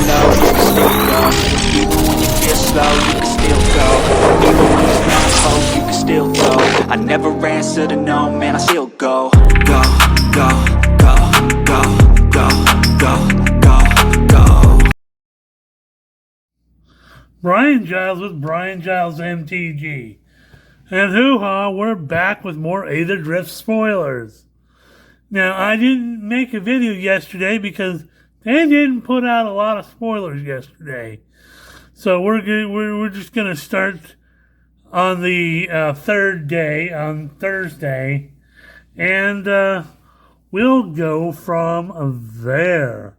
low, you can still go. Even when you feel slow, you can still go. Even when there's no hope, you can still go. I never answer to no, man, I still go. Go, go, go, go, go, go, go, go. Brian Giles with Brian Giles MTG. And hoo-ha, we're back with more Aetherdrift spoilers. Now, I didn't make a video yesterday because they didn't put out a lot of spoilers yesterday. So we're just going to start on the third day, on Thursday, and we'll go from there.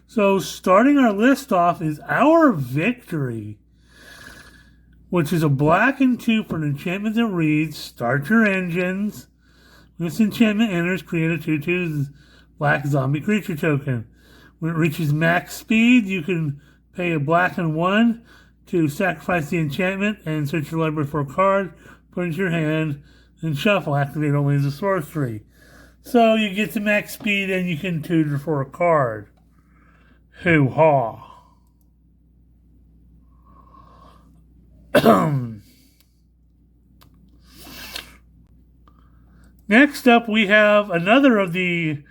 So starting our list off is Our Victory, which is a black and 2 for an enchantment that reads, start your engines. When this enchantment enters, create a 2/2 black zombie creature token. When it reaches max speed, you can pay a black and 1 to sacrifice the enchantment and search your library for a card, put it into your hand, and shuffle. Activate only as a sorcery. So you get to max speed and you can tutor for a card. Hoo-ha. Next up, we have another of the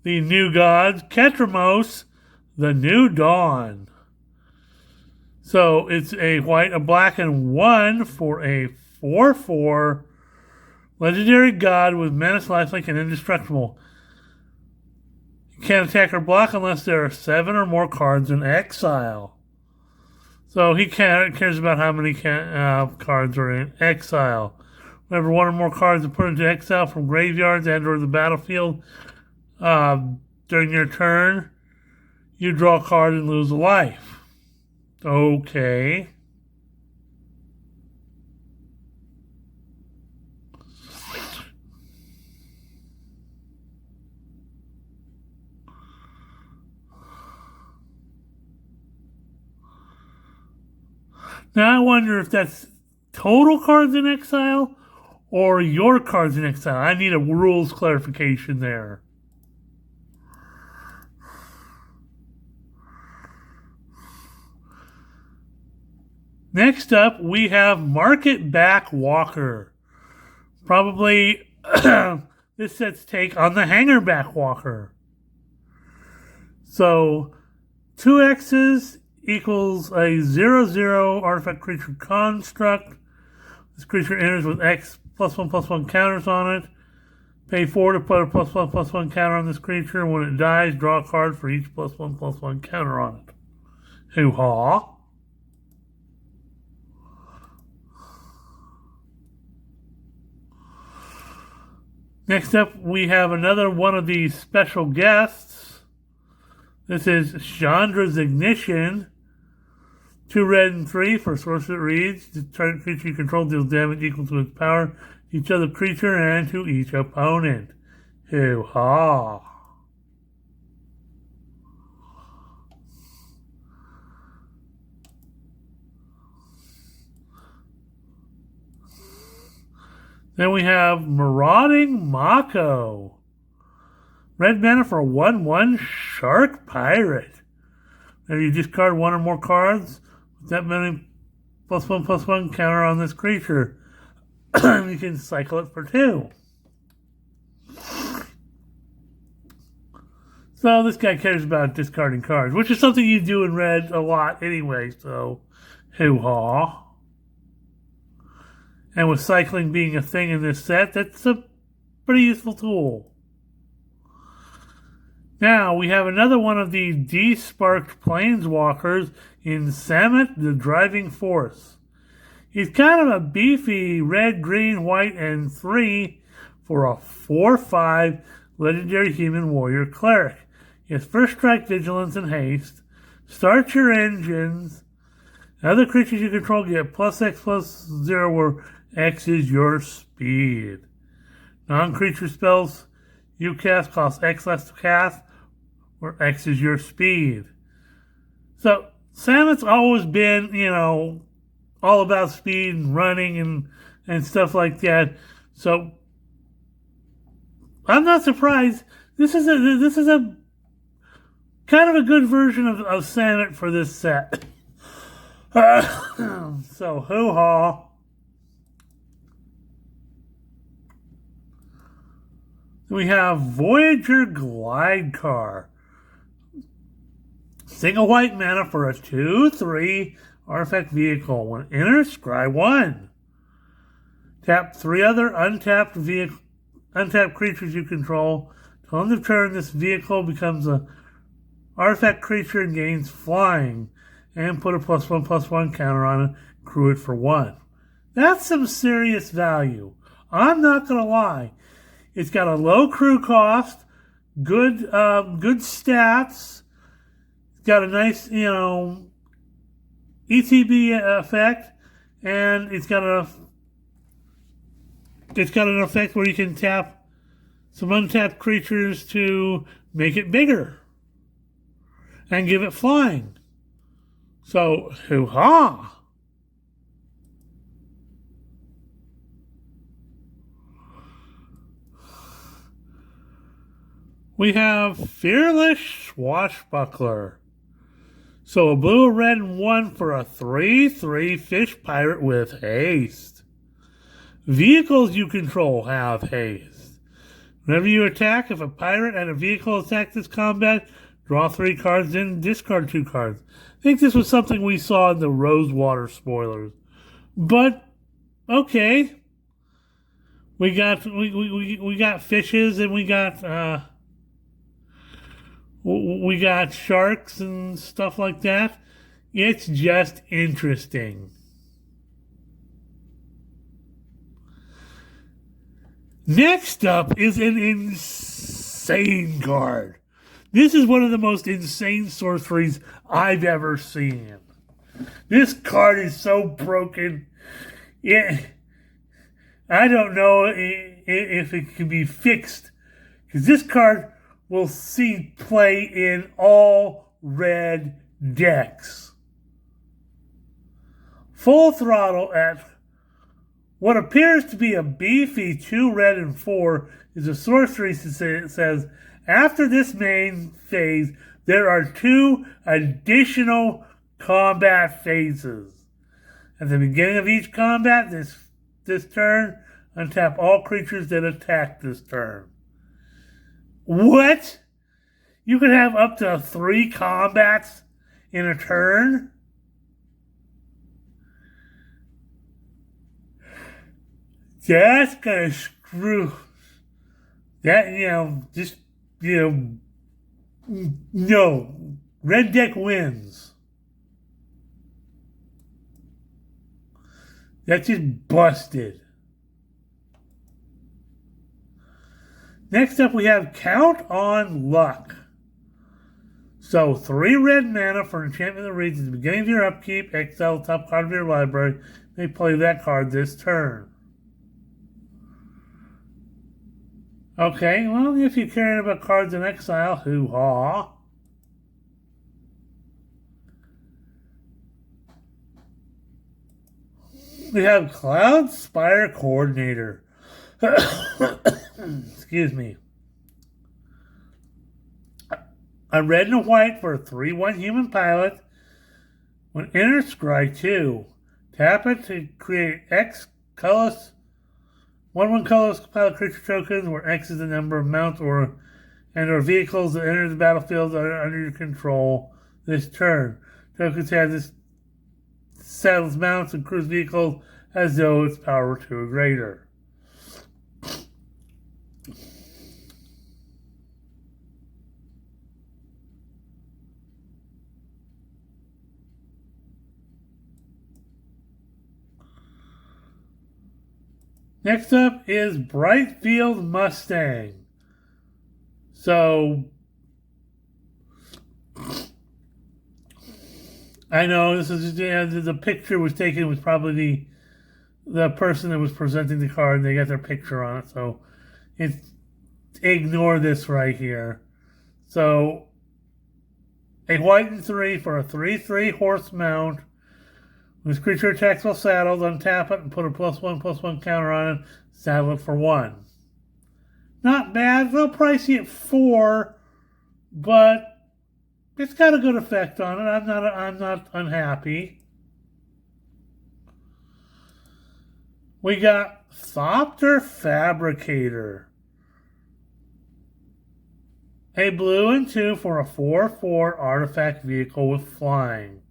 new gods, Ketramos, the New Dawn. So it's a white, a black, and 1 for a 4/4 legendary god with menace, lifelink, and indestructible. You can't attack or block unless there are 7 or more cards in exile. So he cares about how many cards are in exile. Whenever 1 or more cards are put into exile from graveyards and or the battlefield during your turn, you draw a card and lose a life. Okay. Now I wonder if that's total cards in exile or your cards in exile. I need a rules clarification there. Next up, we have Market Back Walker. Probably this set's take on the Hanger Back Walker. So 2 X's equals a 0/0 artifact creature construct. This creature enters with X +1/+1 counters on it. Pay 4 to put a +1/+1 counter on this creature. When it dies, draw a card for each +1/+1 counter on it. Hoo-ha. Next up, we have another one of these special guests. This is Chandra's Ignition. 2 red and 3 for sorcerer reads. The target creature you control deals damage equal to its power to each other creature and to each opponent. Hoo-ha. Then we have Marauding Mako. Red mana for a 1/1 Shark Pirate. If you discard 1 or more cards with that many +1/+1 counter on this creature, you can cycle it for 2. So this guy cares about discarding cards, which is something you do in red a lot anyway, so hoo-ha. And with cycling being a thing in this set, that's a pretty useful tool. Now, we have another one of the desparked planeswalkers in Samet, the Driving Force. He's kind of a beefy red, green, white, and 3 for a 4/5 legendary human warrior cleric. He has first strike, vigilance, and haste. Start your engines. Other creatures you control get +X/+0 where X is your speed. Non-creature spells you cast cost X less to cast, where X is your speed. So Samet's always been, all about speed and running and stuff like that. So I'm not surprised. This is a kind of a good version of Samet for this set. So, hoo-ha. We have Voyager Glide Car. Single white mana for a 2/3 artifact vehicle. When it enters, scry 1. Tap 3 other untapped creatures you control. Till end of turn, this vehicle becomes a artifact creature and gains flying. And put a +1/+1 counter on it. Crew it for 1. That's some serious value. I'm not going to lie. It's got a low crew cost, good stats. It's got a nice, ETB effect, and it's got an effect where you can tap some untapped creatures to make it bigger and give it flying. So, hoo-ha! We have Fearless Swashbuckler. So a blue, a red, and 1 for a 3/3 fish pirate with haste. Vehicles you control have haste. Whenever you attack, if a pirate and a vehicle attack this combat, draw 3 cards, then discard 2 cards. I think this was something we saw in the Rosewater spoilers. But, okay. We got fishes and we got sharks and stuff like that. It's just interesting. Next up is an insane card. This is one of the most insane sorceries I've ever seen. This card is so broken. I don't know if it can be fixed. Because this card will see play in all red decks. Full throttle at what appears to be a beefy 2 red and 4 is a sorcery that says, after this main phase, there are 2 additional combat phases. At the beginning of each combat this turn, untap all creatures that attack this turn. What? You can have up to 3 combats in a turn? That's gonna screw that, no. Red deck wins. That's just busted. Next up, we have Count on Luck. So, 3 red mana for an enchantment that reads at the beginning of your upkeep, exile the top card of your library. They play that card this turn. Okay, well, if you're caring about cards in exile, hoo-ha. We have Cloud Spire Coordinator. Excuse me. A red and a white for a 3/1 human pilot. When enters, scry 2. Tap it to create X colorless 1/1 colorless pilot creature tokens, where X is the number of mounts or vehicles that enter the battlefield that are under your control this turn. Tokens have this saddles, mounts, and cruise vehicles as though its power were 2 or greater. Next up is Brightfield Mustang. So, I know this is the picture was taken was probably the person that was presenting the card. They got their picture on it, so ignore this right here. So, a white and 3 for a 3/3 horse mount. When this creature attacks while saddled, untap it and put a +1/+1 counter on it. Saddle it for 1. Not bad. A little pricey at 4, but it's got a good effect on it. I'm not unhappy. We got Thopter Fabricator. A blue and 2 for a 4/4 artifact vehicle with flying.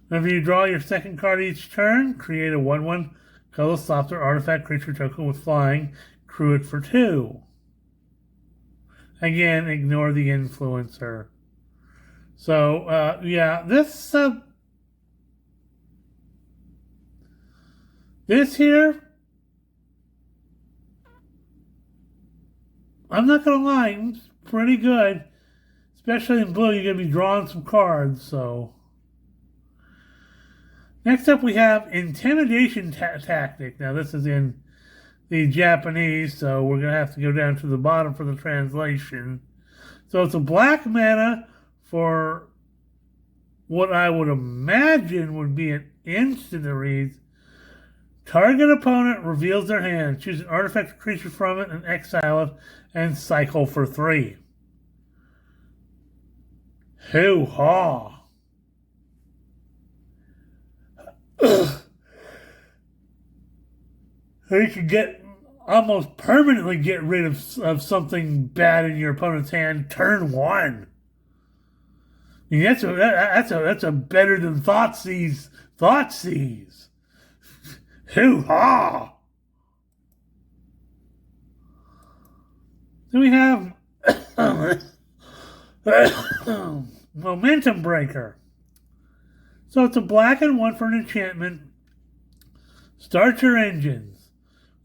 Whenever you draw your second card each turn, create a 1/1 colorless Thopter artifact creature token with flying. Crew it for 2. Again, ignore the influencer. So, yeah, this here, I'm not going to lie, it's pretty good. Especially in blue, you're going to be drawing some cards, so. Next up, we have Intimidation Tactic. Now, this is in the Japanese, so we're going to have to go down to the bottom for the translation. So it's a black mana for what I would imagine would be an instant that reads, target opponent reveals their hand. Choose an artifact or creature from it and exile it and cycle for 3. Hoo-ha! So you can almost permanently get rid of something bad in your opponent's hand turn 1. I mean, that's a better than Thoughtseize. Hoo-ha! Then we have Momentum Breaker. So it's a black and 1 for an enchantment. Start your engines.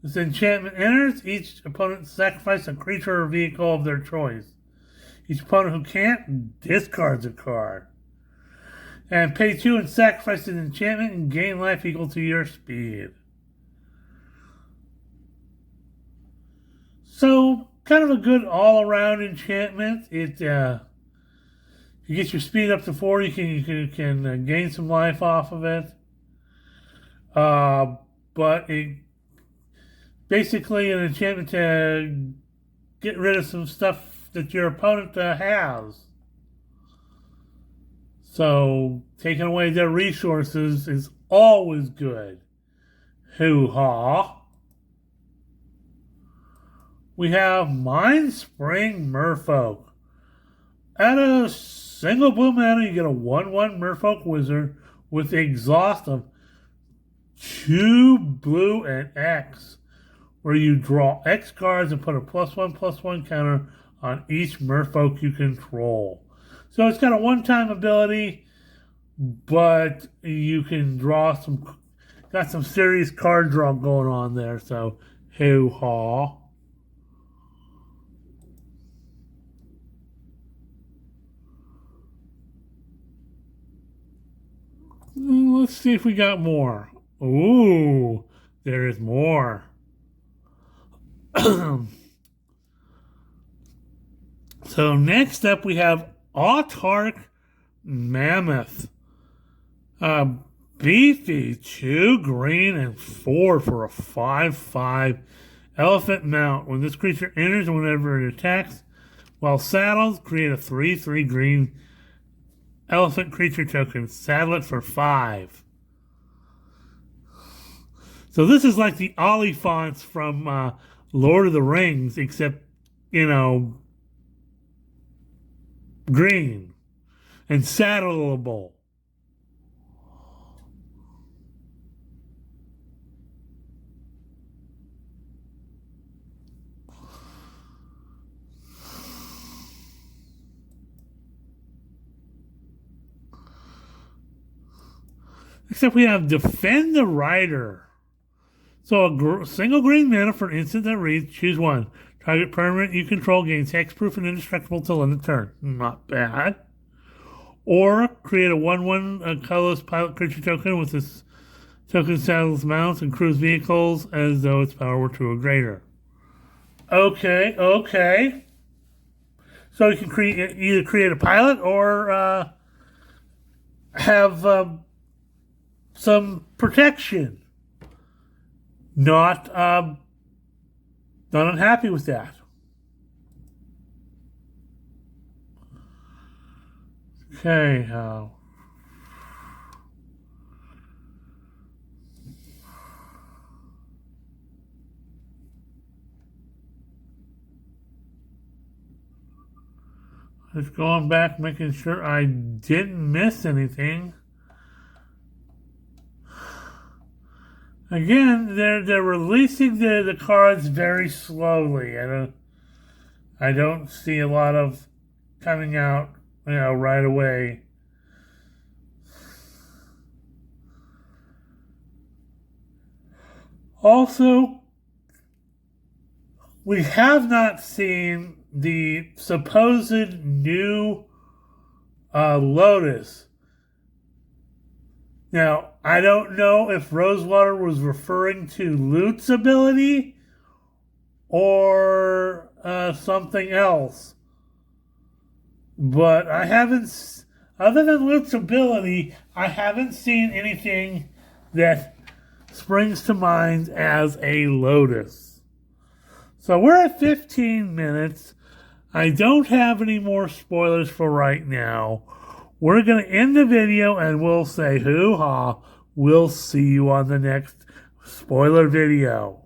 This enchantment enters, each opponent sacrifices a creature or vehicle of their choice. Each opponent who can't discards a card. And pay 2 and sacrifice an enchantment and gain life equal to your speed. So, kind of a good all-around enchantment. It you get your speed up to 4, you can gain some life off of it. But it basically an enchantment to get rid of some stuff that your opponent has. So taking away their resources is always good. Hoo-ha. We have Mind Spring Merfolk. At a single blue mana, you get a 1/1 Merfolk Wizard with exhaust of 2 blue and X, where you draw X cards and put a +1/+1 counter on each Merfolk you control. So it's got a one-time ability, but you can draw got some serious card draw going on there, so hoo-ha. Let's see if we got more. Ooh, there is more. So next up we have Autarch Mammoth. Beefy, 2 green and 4 for a 5/5 elephant mount. When this creature enters and whenever it attacks, while saddled, create a 3/3 green elephant creature token. Saddle it for 5. So this is like the Oliphants from Lord of the Rings, except, green and saddleable. Except we have Defend the Rider. So a single green mana for an instant that reads, choose 1. Target permanent you control gains hexproof and indestructible till end of turn. Not bad. Or create a 1/1 colorless pilot creature token with this token saddles mounts and crews vehicles as though its power were 2 or greater. Okay. So you can either create a pilot or have some protection. Not unhappy with that. Okay, just going back, making sure I didn't miss anything. Again, they're releasing the cards very slowly. I don't see a lot of coming out, right away. Also, we have not seen the supposed new Lotus. Now, I don't know if Rosewater was referring to Loot's ability or something else. But I haven't, other than Loot's ability, I haven't seen anything that springs to mind as a Lotus. So we're at 15 minutes. I don't have any more spoilers for right now. We're going to end the video and we'll say hoo-ha. We'll see you on the next spoiler video.